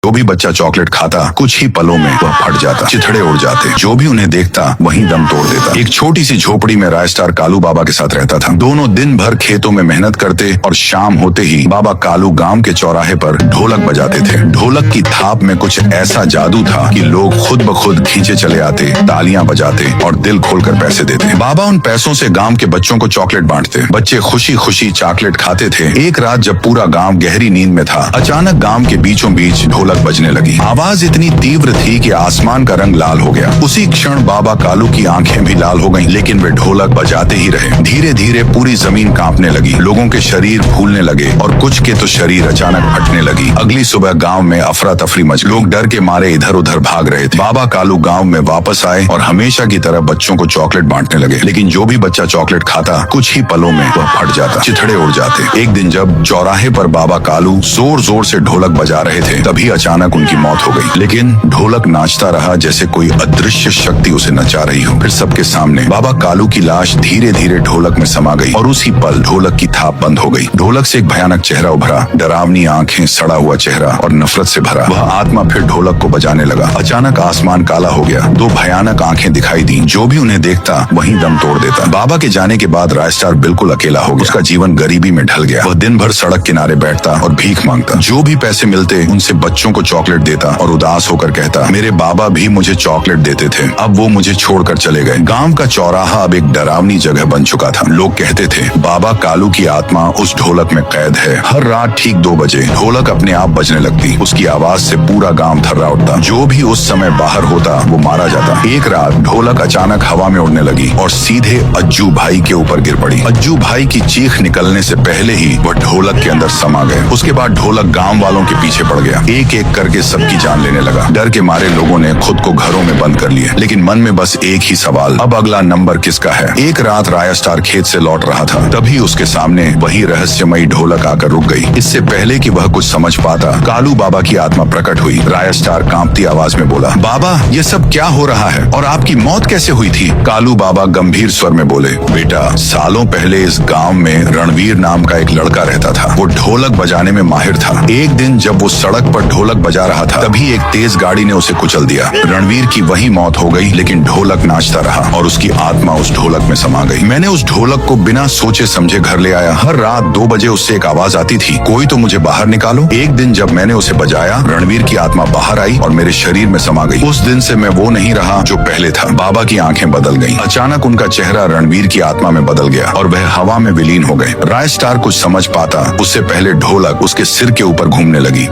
जो भी बच्चा चॉकलेट खाता कुछ ही पलों में वह फट जाता, चिथड़े उड़ जाते। जो भी उन्हें देखता वहीं दम तोड़ देता। एक छोटी सी झोपड़ी में राय स्टार कालू बाबा के साथ रहता था। दोनों दिन भर खेतों में मेहनत करते और शाम होते ही बाबा कालू गांव के चौराहे पर ढोलक बजाते थे। ढोलक की थाप में कुछ ऐसा जादू था कि लोग खुद ब खुद खींचे चले आते, तालियां बजाते और दिल खोलकर पैसे देते। बाबा उन पैसों से गांव के बच्चों को चॉकलेट बांटते। बच्चे खुशी खुशी चॉकलेट खाते थे। एक रात जब पूरा गांव गहरी नींद में था, अचानक गांव के बीचों बीच ढोलक बजने लगी। आवाज इतनी तीव्र थी कि आसमान का रंग लाल हो गया। उसी क्षण बाबा कालू की आंखें भी लाल हो गईं, लेकिन वे ढोलक बजाते ही रहे। धीरे धीरे पूरी जमीन कांपने लगी, लोगों के शरीर फूलने लगे और कुछ के तो शरीर अचानक फटने लगी। अगली सुबह गांव में अफरा तफरी मच, लोग डर के मारे इधर उधर भाग रहे थे। बाबा कालू गांव में वापस आए और हमेशा की तरह बच्चों को चॉकलेट बांटने लगे, लेकिन जो भी बच्चा चॉकलेट खाता कुछ ही पलों में वह फट जाता, चिथड़े उड़ जाते। एक दिन जब चौराहे पर बाबा कालू जोर जोर से ढोलक बजा रहे थे, तभी अचानक उनकी मौत हो गई। लेकिन ढोलक नाचता रहा जैसे कोई अदृश्य शक्ति उसे नचा रही हो। फिर सबके सामने बाबा कालू की लाश धीरे धीरे ढोलक में समा गई और उसी पल ढोलक की थाप बंद हो गई। ढोलक से एक भयानक चेहरा उभरा, डरावनी आंखें, सड़ा हुआ चेहरा और नफरत से भरा। वह आत्मा फिर ढोलक को बजाने लगा। अचानक आसमान काला हो गया, दो भयानक आंखें दिखाई दी। जो भी उन्हें देखता वहीं दम तोड़ देता। बाबा के जाने के बाद राय स्टार बिल्कुल अकेला हो गया। उसका जीवन गरीबी में ढल गया। वह दिन भर सड़क किनारे बैठता और भीख मांगता। जो भी पैसे मिलते उनसे बच्चों को चॉकलेट देता और उदास होकर कहता, मेरे बाबा भी मुझे चॉकलेट देते थे, अब वो मुझे छोड़कर चले गए। गांव का चौराहा अब एक डरावनी जगह बन चुका था। लोग कहते थे बाबा कालू की आत्मा उस ढोलक में कैद है। हर रात ठीक 2 बजे ढोलक अपने आप बजने लगती। उसकी आवाज से पूरा गांव थर्रा उठता। जो भी उस समय बाहर होता वो मारा जाता। एक रात ढोलक अचानक हवा में उड़ने लगी और सीधे अज्जू भाई के ऊपर गिर पड़ी। अज्जू भाई की चीख निकलने से पहले ही वह ढोलक के अंदर समा गए। उसके बाद ढोलक गांव वालों के पीछे पड़ गया। एक एक करके सबकी जान लेने लगा। डर के मारे लोगों ने खुद को घरों में बंद कर लिया, लेकिन मन में बस एक ही सवाल, अब अगला नंबर किसका है। एक रात राय स्टार खेत से लौट रहा था, तभी उसके सामने वही रहस्यमयी ढोलक आकर रुक गई। इससे पहले कि वह कुछ समझ पाता, कालू बाबा की आत्मा प्रकट हुई। राय स्टार कांपती आवाज में बोला, बाबा ये सब क्या हो रहा है और आपकी मौत कैसे हुई थी। कालू बाबा गंभीर स्वर में बोले, बेटा सालों पहले इस गांव में रणवीर नाम का एक लड़का रहता था। वो ढोलक बजाने में माहिर था। एक दिन जब वो सड़क पर ढोलक बजा रहा था, तभी एक तेज गाड़ी ने उसे कुचल दिया। रणवीर की वही मौत हो गई, लेकिन ढोलक नाचता रहा और उसकी आत्मा उस ढोलक में समा गई। मैंने उस ढोलक को बिना सोचे समझे घर ले आया। हर रात 2 बजे उससे एक आवाज आती थी, कोई तो मुझे बाहर निकालो। एक दिन जब मैंने उसे बजाया, रणवीर की आत्मा बाहर आई और मेरे शरीर में समा गई। उस दिन से मैं वो नहीं रहा जो पहले था। बाबा की आंखें बदल गईं। अचानक उनका चेहरा रणवीर की आत्मा में बदल गया और वह हवा में विलीन हो गए। राय स्टार कुछ समझ पाता उससे पहले ढोलक उसके सिर के ऊपर घूमने लगी।